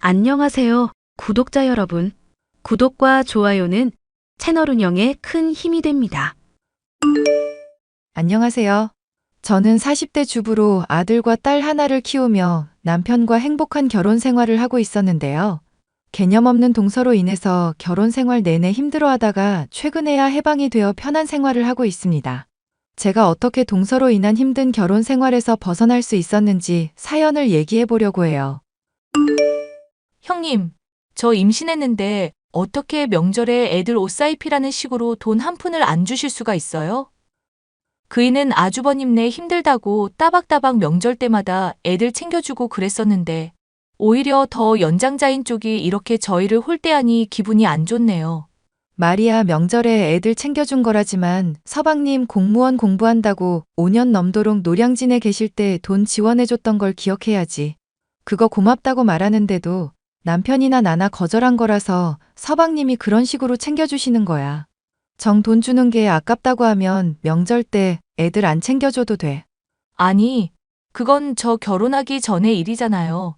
안녕하세요, 구독자 여러분. 구독과 좋아요는 채널 운영에 큰 힘이 됩니다. 안녕하세요. 저는 40대 주부로 아들과 딸 하나를 키우며 남편과 행복한 결혼 생활을 하고 있었는데요. 개념 없는 동서로 인해서 결혼 생활 내내 힘들어하다가 최근에야 해방이 되어 편한 생활을 하고 있습니다. 제가 어떻게 동서로 인한 힘든 결혼 생활에서 벗어날 수 있었는지 사연을 얘기해 보려고 해요. 형님, 저 임신했는데 어떻게 명절에 애들 옷 사입히라는 식으로 돈 한 푼을 안 주실 수가 있어요? 그이는 아주버님네 힘들다고 따박따박 명절 때마다 애들 챙겨주고 그랬었는데 오히려 더 연장자인 쪽이 이렇게 저희를 홀대하니 기분이 안 좋네요. 말이야 명절에 애들 챙겨준 거라지만 서방님 공무원 공부한다고 5년 넘도록 노량진에 계실 때 돈 지원해줬던 걸 기억해야지. 그거 고맙다고 말하는데도 남편이나 나나 거절한 거라서 서방님이 그런 식으로 챙겨주시는 거야. 정 돈 주는 게 아깝다고 하면 명절 때 애들 안 챙겨줘도 돼. 아니, 그건 저 결혼하기 전의 일이잖아요.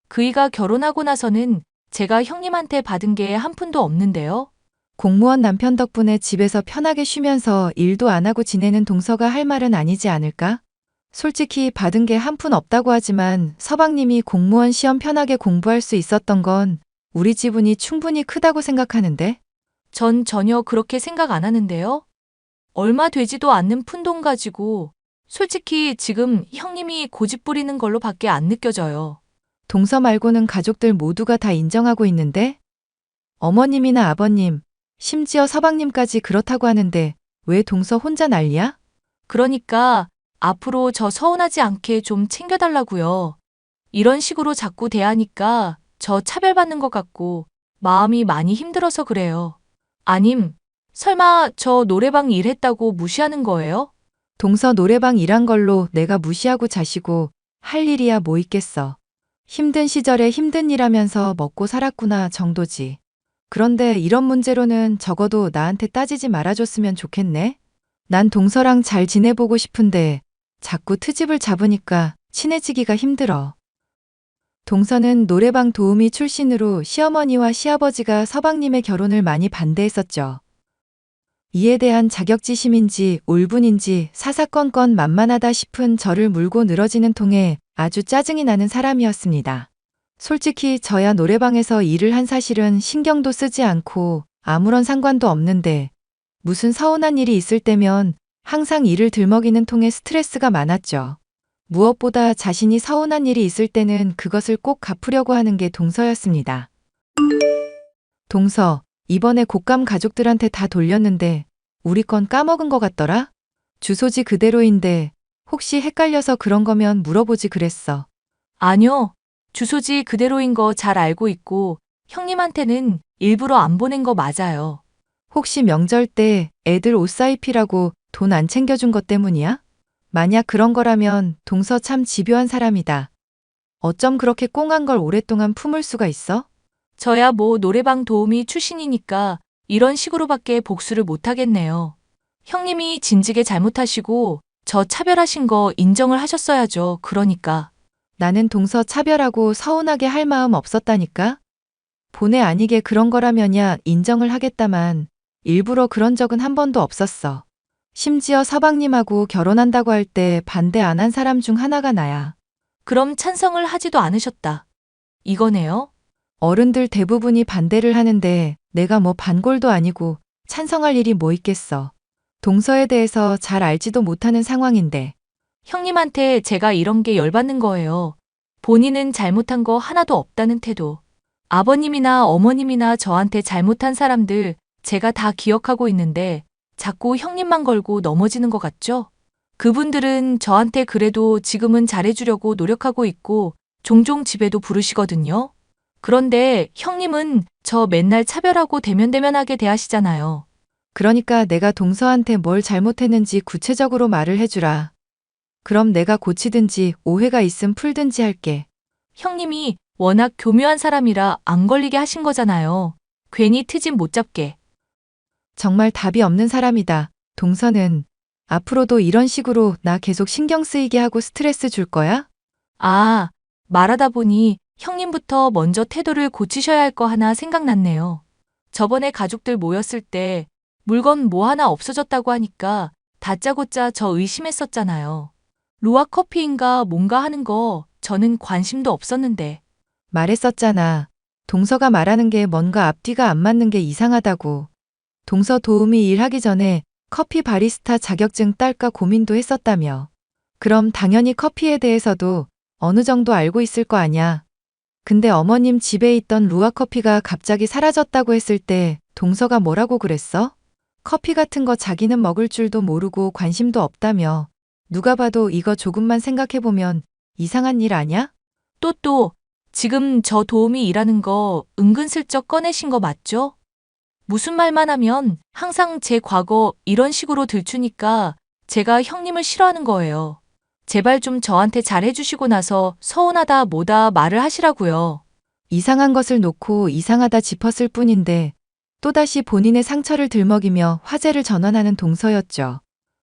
그이가 결혼하고 나서는 제가 형님한테 받은 게 한 푼도 없는데요. 공무원 남편 덕분에 집에서 편하게 쉬면서 일도 안 하고 지내는 동서가 할 말은 아니지 않을까? 솔직히 받은 게 한 푼 없다고 하지만 서방님이 공무원 시험 편하게 공부할 수 있었던 건 우리 지분이 충분히 크다고 생각하는데? 전 전혀 그렇게 생각 안 하는데요. 얼마 되지도 않는 푼돈 가지고 솔직히 지금 형님이 고집 부리는 걸로 밖에 안 느껴져요. 동서 말고는 가족들 모두가 다 인정하고 있는데? 어머님이나 아버님, 심지어 서방님까지 그렇다고 하는데 왜 동서 혼자 난리야? 그러니까 앞으로 저 서운하지 않게 좀 챙겨달라고요. 이런 식으로 자꾸 대하니까 저 차별받는 것 같고 마음이 많이 힘들어서 그래요. 아님, 설마 저 노래방 일했다고 무시하는 거예요? 동서 노래방 일한 걸로 내가 무시하고 자시고 할 일이야 뭐 있겠어. 힘든 시절에 힘든 일 하면서 먹고 살았구나 정도지. 그런데 이런 문제로는 적어도 나한테 따지지 말아줬으면 좋겠네. 난 동서랑 잘 지내보고 싶은데 자꾸 트집을 잡으니까 친해지기가 힘들어. 동서는 노래방 도우미 출신으로 시어머니와 시아버지가 서방님의 결혼을 많이 반대했었죠. 이에 대한 자격지심인지 올분인지 사사건건 만만하다 싶은 저를 물고 늘어지는 통에 아주 짜증이 나는 사람이었습니다. 솔직히 저야 노래방에서 일을 한 사실은 신경도 쓰지 않고 아무런 상관도 없는데 무슨 서운한 일이 있을 때면 항상 일을 들먹이는 통에 스트레스가 많았죠. 무엇보다 자신이 서운한 일이 있을 때는 그것을 꼭 갚으려고 하는 게 동서였습니다. 동서, 이번에 곶감 가족들한테 다 돌렸는데 우리 건 까먹은 것 같더라? 주소지 그대로인데 혹시 헷갈려서 그런 거면 물어보지 그랬어. 아니요. 주소지 그대로인 거 잘 알고 있고 형님한테는 일부러 안 보낸 거 맞아요. 혹시 명절 때 애들 옷 사입히라고 돈 안 챙겨준 것 때문이야? 만약 그런 거라면 동서 참 집요한 사람이다. 어쩜 그렇게 꽁한 걸 오랫동안 품을 수가 있어? 저야 뭐 노래방 도우미 출신이니까 이런 식으로밖에 복수를 못 하겠네요. 형님이 진즉에 잘못하시고 저 차별하신 거 인정을 하셨어야죠. 그러니까. 나는 동서 차별하고 서운하게 할 마음 없었다니까? 본의 아니게 그런 거라면야 인정을 하겠다만 일부러 그런 적은 한 번도 없었어. 심지어 서방님하고 결혼한다고 할 때 반대 안 한 사람 중 하나가 나야. 그럼 찬성을 하지도 않으셨다. 이거네요? 어른들 대부분이 반대를 하는데 내가 뭐 반골도 아니고 찬성할 일이 뭐 있겠어. 동서에 대해서 잘 알지도 못하는 상황인데. 형님한테 제가 이런 게 열받는 거예요. 본인은 잘못한 거 하나도 없다는 태도. 아버님이나 어머님이나 저한테 잘못한 사람들 제가 다 기억하고 있는데 자꾸 형님만 걸고 넘어지는 것 같죠? 그분들은 저한테 그래도 지금은 잘해주려고 노력하고 있고 종종 집에도 부르시거든요. 그런데 형님은 저 맨날 차별하고 대면대면하게 대하시잖아요. 그러니까 내가 동서한테 뭘 잘못했는지 구체적으로 말을 해주라. 그럼 내가 고치든지 오해가 있음 풀든지 할게. 형님이 워낙 교묘한 사람이라 안 걸리게 하신 거잖아요. 괜히 트집 못 잡게. 정말 답이 없는 사람이다. 동서는 앞으로도 이런 식으로 나 계속 신경 쓰이게 하고 스트레스 줄 거야? 아, 말하다 보니 형님부터 먼저 태도를 고치셔야 할 거 하나 생각났네요. 저번에 가족들 모였을 때 물건 뭐 하나 없어졌다고 하니까 다짜고짜 저 의심했었잖아요. 루아 커피인가 뭔가 하는 거 저는 관심도 없었는데. 말했었잖아. 동서가 말하는 게 뭔가 앞뒤가 안 맞는 게 이상하다고. 동서 도우미 일하기 전에 커피 바리스타 자격증 딸까 고민도 했었다며. 그럼 당연히 커피에 대해서도 어느 정도 알고 있을 거 아냐. 근데 어머님 집에 있던 루아 커피가 갑자기 사라졌다고 했을 때 동서가 뭐라고 그랬어? 커피 같은 거 자기는 먹을 줄도 모르고 관심도 없다며. 누가 봐도 이거 조금만 생각해보면 이상한 일 아냐? 지금 저 도우미 일하는 거 은근슬쩍 꺼내신 거 맞죠? 무슨 말만 하면 항상 제 과거 이런 식으로 들추니까 제가 형님을 싫어하는 거예요. 제발 좀 저한테 잘해주시고 나서 서운하다 뭐다 말을 하시라고요. 이상한 것을 놓고 이상하다 짚었을 뿐인데 또다시 본인의 상처를 들먹이며 화제를 전환하는 동서였죠.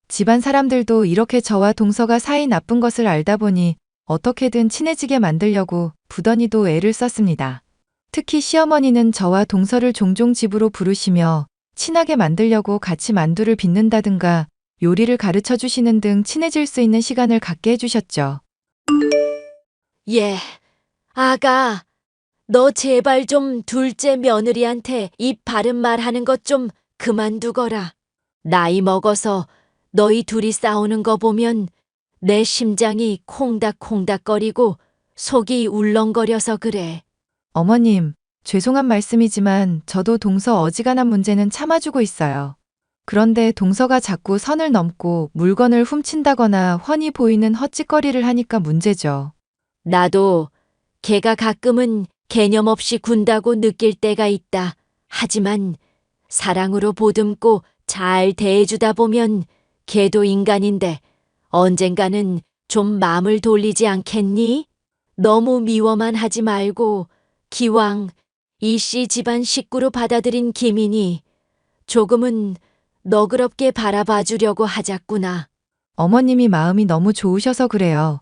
집안 사람들도 이렇게 저와 동서가 사이 나쁜 것을 알다 보니 어떻게든 친해지게 만들려고 부더니도 애를 썼습니다. 특히 시어머니는 저와 동서를 종종 집으로 부르시며 친하게 만들려고 같이 만두를 빚는다든가 요리를 가르쳐 주시는 등 친해질 수 있는 시간을 갖게 해주셨죠. 예, 아가, 너 제발 좀 둘째 며느리한테 입 바른 말 하는 것 좀 그만두거라. 나이 먹어서 너희 둘이 싸우는 거 보면 내 심장이 콩닥콩닥거리고 속이 울렁거려서 그래. 어머님, 죄송한 말씀이지만 저도 동서 어지간한 문제는 참아주고 있어요. 그런데 동서가 자꾸 선을 넘고 물건을 훔친다거나 훤히 보이는 헛짓거리를 하니까 문제죠. 나도 걔가 가끔은 개념 없이 군다고 느낄 때가 있다. 하지만 사랑으로 보듬고 잘 대해주다 보면 걔도 인간인데 언젠가는 좀 마음을 돌리지 않겠니? 너무 미워만 하지 말고 기왕 이씨 집안 식구로 받아들인 김인이 조금은 너그럽게 바라봐 주려고 하자꾸나. 어머님이 마음이 너무 좋으셔서 그래요.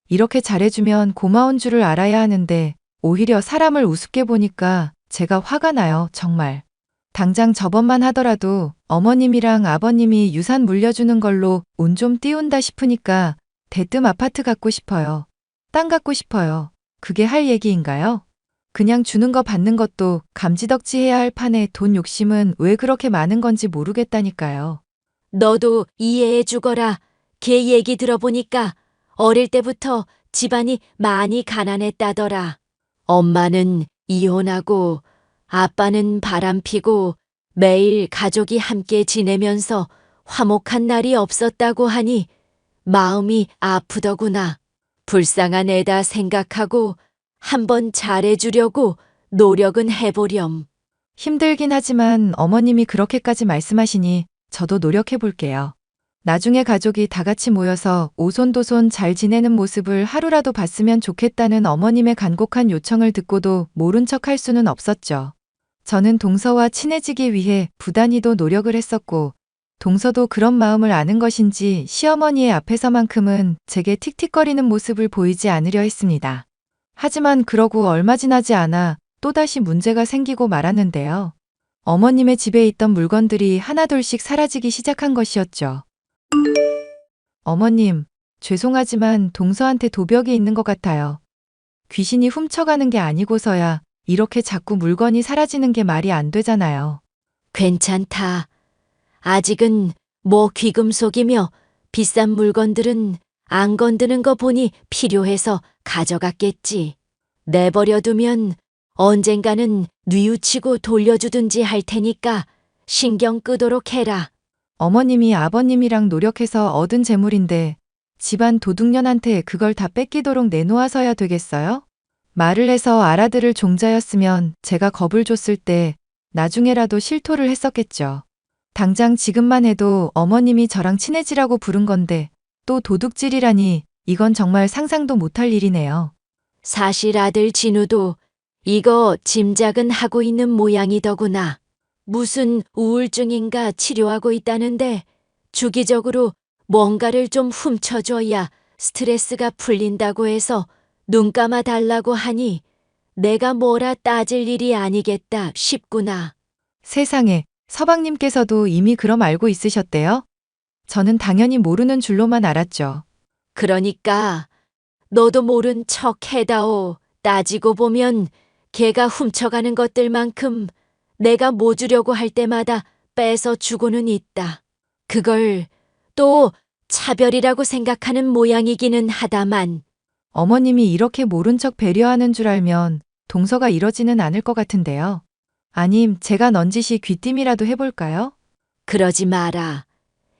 이렇게 잘해주면 고마운 줄을 알아야 하는데 오히려 사람을 우습게 보니까 제가 화가 나요, 정말. 당장 저번만 하더라도 어머님이랑 아버님이 유산 물려주는 걸로 운 좀 띄운다 싶으니까 대뜸 아파트 갖고 싶어요. 땅 갖고 싶어요. 그게 할 얘기인가요? 그냥 주는 거 받는 것도 감지덕지 해야 할 판에 돈 욕심은 왜 그렇게 많은 건지 모르겠다니까요. 너도 이해해 주거라. 걔 얘기 들어보니까 어릴 때부터 집안이 많이 가난했다더라. 엄마는 이혼하고 아빠는 바람피고 매일 가족이 함께 지내면서 화목한 날이 없었다고 하니 마음이 아프더구나. 불쌍한 애다 생각하고 한번 잘해주려고 노력은 해보렴. 힘들긴 하지만 어머님이 그렇게까지 말씀하시니 저도 노력해 볼게요. 나중에 가족이 다 같이 모여서 오손도손 잘 지내는 모습을 하루라도 봤으면 좋겠다는 어머님의 간곡한 요청을 듣고도 모른 척 할 수는 없었죠. 저는 동서와 친해지기 위해 부단히도 노력을 했었고, 동서도 그런 마음을 아는 것인지 시어머니의 앞에서만큼은 제게 틱틱거리는 모습을 보이지 않으려 했습니다. 하지만 그러고 얼마 지나지 않아 또다시 문제가 생기고 말았는데요. 어머님의 집에 있던 물건들이 하나둘씩 사라지기 시작한 것이었죠. 어머님, 죄송하지만 동서한테 도벽이 있는 것 같아요. 귀신이 훔쳐가는 게 아니고서야 이렇게 자꾸 물건이 사라지는 게 말이 안 되잖아요. 괜찮다. 아직은 뭐 귀금속이며 비싼 물건들은 안 건드는 거 보니 필요해서 가져갔겠지. 내버려두면 언젠가는 뉘우치고 돌려주든지 할 테니까 신경 끄도록 해라. 어머님이 아버님이랑 노력해서 얻은 재물인데 집안 도둑년한테 그걸 다 뺏기도록 내놓아서야 되겠어요? 말을 해서 알아들을 종자였으면 제가 겁을 줬을 때 나중에라도 실토를 했었겠죠. 당장 지금만 해도 어머님이 저랑 친해지라고 부른 건데 또 도둑질이라니 이건 정말 상상도 못할 일이네요. 사실 아들 진우도 이거 짐작은 하고 있는 모양이더구나. 무슨 우울증인가 치료하고 있다는데 주기적으로 뭔가를 좀 훔쳐줘야 스트레스가 풀린다고 해서 눈 감아 달라고 하니 내가 뭐라 따질 일이 아니겠다 싶구나. 세상에, 서방님께서도 이미 그럼 알고 있으셨대요? 저는 당연히 모르는 줄로만 알았죠. 그러니까 너도 모른 척 해다오. 따지고 보면 걔가 훔쳐가는 것들만큼 내가 뭐 주려고 할 때마다 뺏어 주고는 있다. 그걸 또 차별이라고 생각하는 모양이기는 하다만 어머님이 이렇게 모른 척 배려하는 줄 알면 동서가 이러지는 않을 것 같은데요. 아님 제가 넌지시 귀띔이라도 해볼까요? 그러지 마라.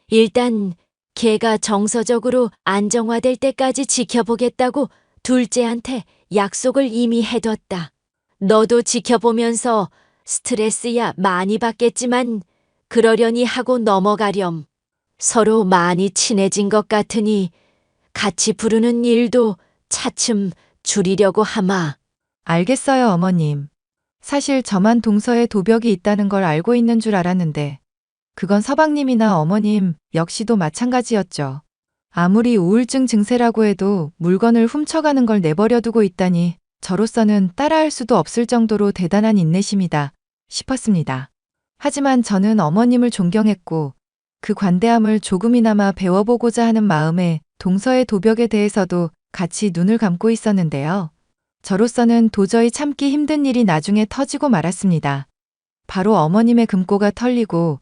일단 걔가 정서적으로 안정화될 때까지 지켜보겠다고 둘째한테 약속을 이미 해뒀다. 너도 지켜보면서 스트레스야 많이 받겠지만 그러려니 하고 넘어가렴. 서로 많이 친해진 것 같으니 같이 부르는 일도 차츰 줄이려고 하마. 알겠어요, 어머님. 사실 저만 동서에 도벽이 있다는 걸 알고 있는 줄 알았는데 그건 서방님이나 어머님 역시도 마찬가지였죠. 아무리 우울증 증세라고 해도 물건을 훔쳐가는 걸 내버려 두고 있다니 저로서는 따라할 수도 없을 정도로 대단한 인내심이다 싶었습니다. 하지만 저는 어머님을 존경했고 그 관대함을 조금이나마 배워보고자 하는 마음에 동서의 도벽에 대해서도 같이 눈을 감고 있었는데요. 저로서는 도저히 참기 힘든 일이 나중에 터지고 말았습니다. 바로 어머님의 금고가 털리고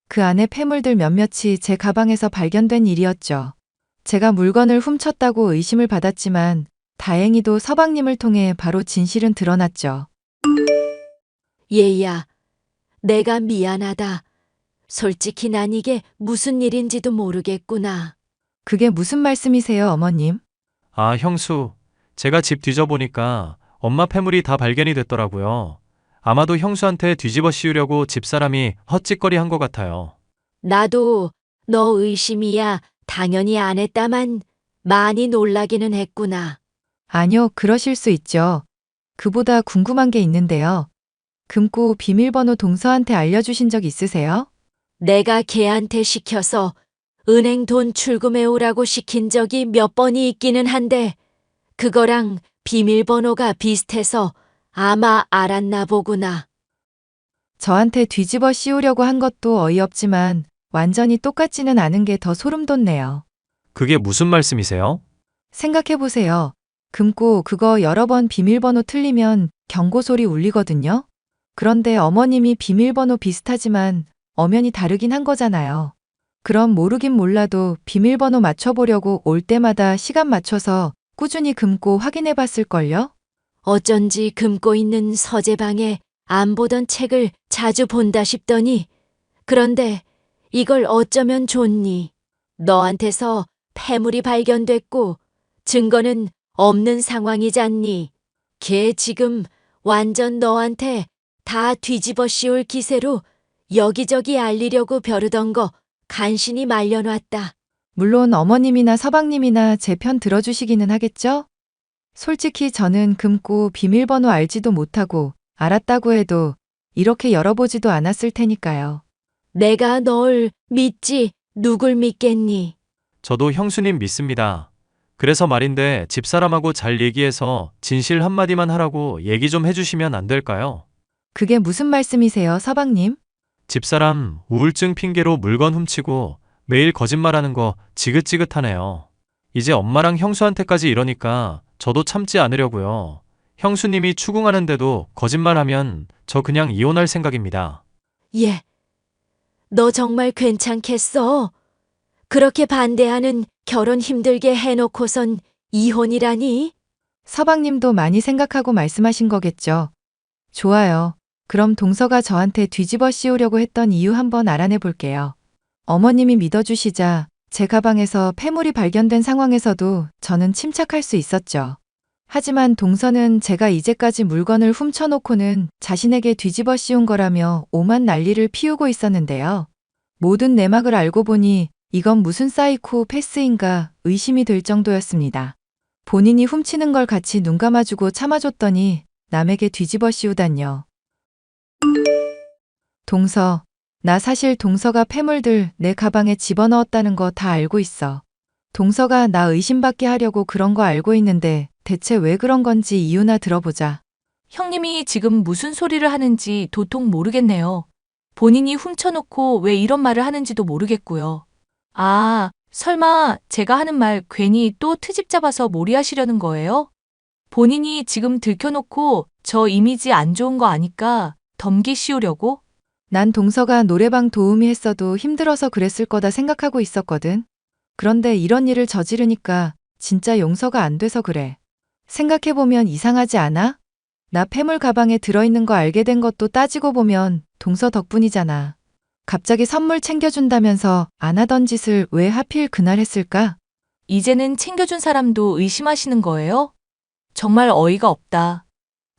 그 안에 폐물들 몇몇이 제 가방에서 발견된 일이었죠. 제가 물건을 훔쳤다고 의심을 받았지만 다행히도 서방님을 통해 바로 진실은 드러났죠. 얘야, 내가 미안하다. 솔직히 난 이게 무슨 일인지도 모르겠구나. 그게 무슨 말씀이세요, 어머님? 아, 형수. 제가 집 뒤져보니까 엄마 폐물이 다 발견이 됐더라고요. 아마도 형수한테 뒤집어 씌우려고 집사람이 헛짓거리 한 것 같아요. 나도 너 의심이야 당연히 안 했다만 많이 놀라기는 했구나. 아니요, 그러실 수 있죠. 그보다 궁금한 게 있는데요. 금고 비밀번호 동서한테 알려주신 적 있으세요? 내가 걔한테 시켜서 은행 돈 출금해 오라고 시킨 적이 몇 번이 있기는 한데 그거랑 비밀번호가 비슷해서 아마 알았나 보구나. 저한테 뒤집어 씌우려고 한 것도 어이없지만 완전히 똑같지는 않은 게 더 소름 돋네요. 그게 무슨 말씀이세요? 생각해보세요. 금고 그거 여러 번 비밀번호 틀리면 경고 소리 울리거든요. 그런데 어머님이 비밀번호 비슷하지만 엄연히 다르긴 한 거잖아요. 그럼 모르긴 몰라도 비밀번호 맞춰보려고 올 때마다 시간 맞춰서 꾸준히 금고 확인해 봤을걸요? 어쩐지 금고 있는 서재방에 안 보던 책을 자주 본다 싶더니 그런데 이걸 어쩌면 좋니? 너한테서 폐물이 발견됐고 증거는 없는 상황이잖니. 걔 지금 완전 너한테 다 뒤집어 씌울 기세로 여기저기 알리려고 벼르던 거 간신히 말려놨다. 물론 어머님이나 서방님이나 제 편 들어주시기는 하겠죠? 솔직히 저는 금고 비밀번호 알지도 못하고 알았다고 해도 이렇게 열어보지도 않았을 테니까요. 내가 널 믿지 누굴 믿겠니? 저도 형수님 믿습니다. 그래서 말인데 집사람하고 잘 얘기해서 진실 한마디만 하라고 얘기 좀 해주시면 안 될까요? 그게 무슨 말씀이세요, 서방님? 집사람 우울증 핑계로 물건 훔치고 매일 거짓말하는 거 지긋지긋하네요. 이제 엄마랑 형수한테까지 이러니까 저도 참지 않으려고요. 형수님이 추궁하는데도 거짓말하면 저 그냥 이혼할 생각입니다. 예. 너 정말 괜찮겠어? 그렇게 반대하는 결혼 힘들게 해놓고선 이혼이라니? 서방님도 많이 생각하고 말씀하신 거겠죠. 좋아요. 그럼 동서가 저한테 뒤집어 씌우려고 했던 이유 한번 알아내 볼게요. 어머님이 믿어주시자 제 가방에서 폐물이 발견된 상황에서도 저는 침착할 수 있었죠. 하지만 동서는 제가 이제까지 물건을 훔쳐놓고는 자신에게 뒤집어 씌운 거라며 오만 난리를 피우고 있었는데요. 모든 내막을 알고 보니 이건 무슨 사이코 패스인가 의심이 들 정도였습니다. 본인이 훔치는 걸 같이 눈 감아주고 참아줬더니 남에게 뒤집어 씌우다뇨. 동서, 나 사실 동서가 폐물들 내 가방에 집어넣었다는 거 다 알고 있어. 동서가 나 의심받게 하려고 그런 거 알고 있는데 대체 왜 그런 건지 이유나 들어보자. 형님이 지금 무슨 소리를 하는지 도통 모르겠네요. 본인이 훔쳐놓고 왜 이런 말을 하는지도 모르겠고요. 아, 설마 제가 하는 말 괜히 또 트집 잡아서 몰이하시려는 거예요? 본인이 지금 들켜놓고 저 이미지 안 좋은 거 아니까 덤기 씌우려고? 난 동서가 노래방 도우미 했어도 힘들어서 그랬을 거다 생각하고 있었거든. 그런데 이런 일을 저지르니까 진짜 용서가 안 돼서 그래. 생각해보면 이상하지 않아? 나 폐물 가방에 들어있는 거 알게 된 것도 따지고 보면 동서 덕분이잖아. 갑자기 선물 챙겨준다면서 안 하던 짓을 왜 하필 그날 했을까? 이제는 챙겨준 사람도 의심하시는 거예요? 정말 어이가 없다.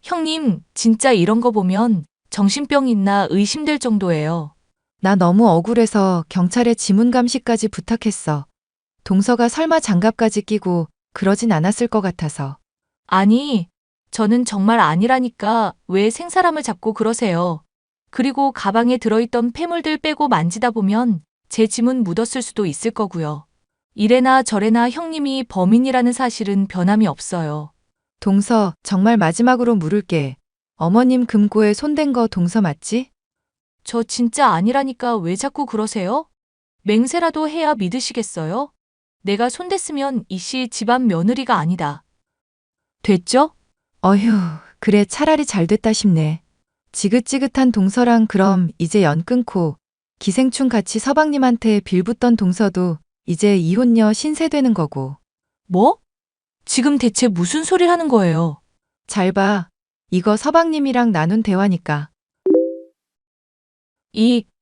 형님, 진짜 이런 거 보면 정신병 있나 의심될 정도예요. 나 너무 억울해서 경찰에 지문 감시까지 부탁했어. 동서가 설마 장갑까지 끼고 그러진 않았을 것 같아서. 아니, 저는 정말 아니라니까 왜 생사람을 잡고 그러세요. 그리고 가방에 들어있던 폐물들 빼고 만지다 보면 제 지문 묻었을 수도 있을 거고요. 이래나 저래나 형님이 범인이라는 사실은 변함이 없어요. 동서, 정말 마지막으로 물을게. 어머님 금고에 손댄 거 동서 맞지? 저 진짜 아니라니까 왜 자꾸 그러세요? 맹세라도 해야 믿으시겠어요? 내가 손댔으면 이씨 집안 며느리가 아니다. 됐죠? 어휴, 그래 차라리 잘 됐다 싶네. 지긋지긋한 동서랑 그럼 이제 연 끊고 기생충 같이 서방님한테 빌붙던 동서도 이제 이혼녀 신세 되는 거고. 뭐? 지금 대체 무슨 소리를 하는 거예요? 잘 봐. 이거 서방님이랑 나눈 대화니까.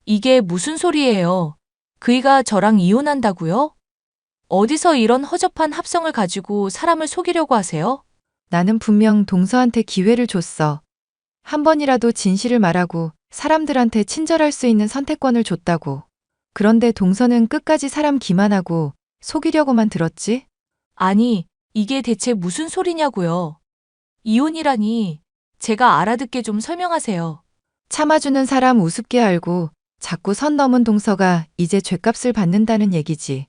이게 무슨 소리예요? 그이가 저랑 이혼한다고요? 어디서 이런 허접한 합성을 가지고 사람을 속이려고 하세요? 나는 분명 동서한테 기회를 줬어. 한 번이라도 진실을 말하고 사람들한테 친절할 수 있는 선택권을 줬다고. 그런데 동서는 끝까지 사람 기만하고 속이려고만 들었지? 아니, 이게 대체 무슨 소리냐고요? 이혼이라니, 제가 알아듣게 좀 설명하세요. 참아주는 사람 우습게 알고 자꾸 선 넘은 동서가 이제 죗값을 받는다는 얘기지.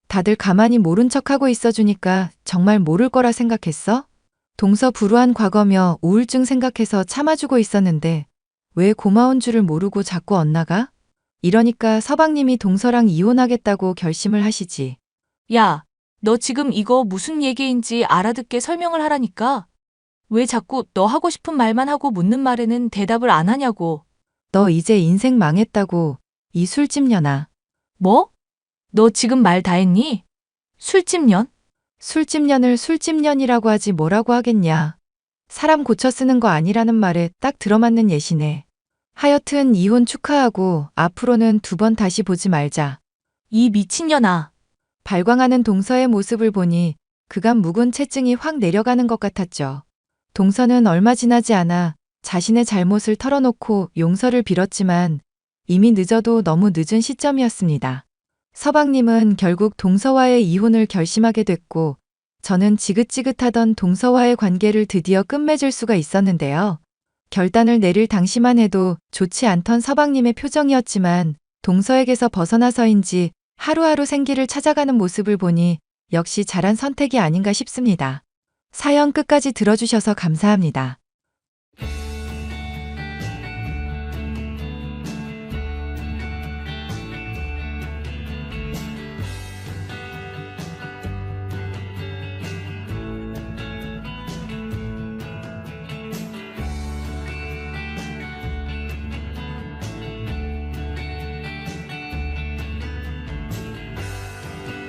다들 가만히 모른 척하고 있어주니까 정말 모를 거라 생각했어? 동서 불우한 과거며 우울증 생각해서 참아주고 있었는데 왜 고마운 줄을 모르고 자꾸 엇나가? 이러니까 서방님이 동서랑 이혼하겠다고 결심을 하시지. 야, 너 지금 이거 무슨 얘기인지 알아듣게 설명을 하라니까? 왜 자꾸 너 하고 싶은 말만 하고 묻는 말에는 대답을 안 하냐고. 너 이제 인생 망했다고, 이 술집년아. 뭐? 너 지금 말 다 했니? 술집년? 술집년을 술집년이라고 하지 뭐라고 하겠냐. 사람 고쳐 쓰는 거 아니라는 말에 딱 들어맞는 예시네. 하여튼 이혼 축하하고 앞으로는 두 번 다시 보지 말자. 이 미친년아. 발광하는 동서의 모습을 보니 그간 묵은 채증이 확 내려가는 것 같았죠. 동서는 얼마 지나지 않아 자신의 잘못을 털어놓고 용서를 빌었지만 이미 늦어도 너무 늦은 시점이었습니다. 서방님은 결국 동서와의 이혼을 결심하게 됐고 저는 지긋지긋하던 동서와의 관계를 드디어 끝맺을 수가 있었는데요. 결단을 내릴 당시만 해도 좋지 않던 서방님의 표정이었지만 동서에게서 벗어나서인지 하루하루 생기를 찾아가는 모습을 보니 역시 잘한 선택이 아닌가 싶습니다. 사연 끝까지 들어주셔서 감사합니다.